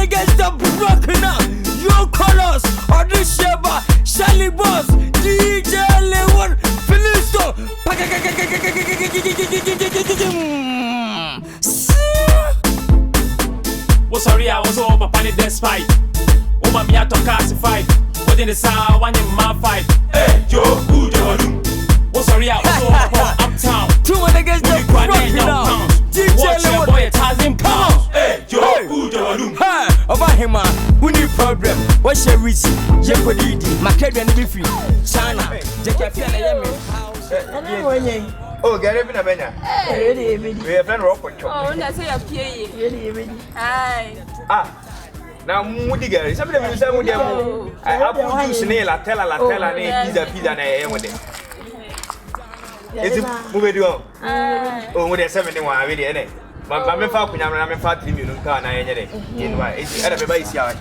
niggas that broken up. Your colors or the Sheba, Shelly Boss, DJ Lewin, Philisto. Was sorry, I was over upon it despite. Over me, I talk classified. Within the sound, one in my fight. Hey, yo, who do you do? Was sorry, I was over upon uptown. Two niggas that broken up. Watch your boy, 1,000 pounds. Hey, yo, who do you do? Hi, over him, we need problem. What's your reason? Jeopardy, my cabin be free. China, Oh, get it in a benya. We have been rock on chop. Oh, that's a PA. Aye. Ah, now Moody girl, somebody will say, I have to use nail, la tella, pizza, and I am with it. Is it moving on? Oh, with a 71 really, eh? But I'm a falcon, I'm a fat million car, and I ain't it. It's everybody's yard.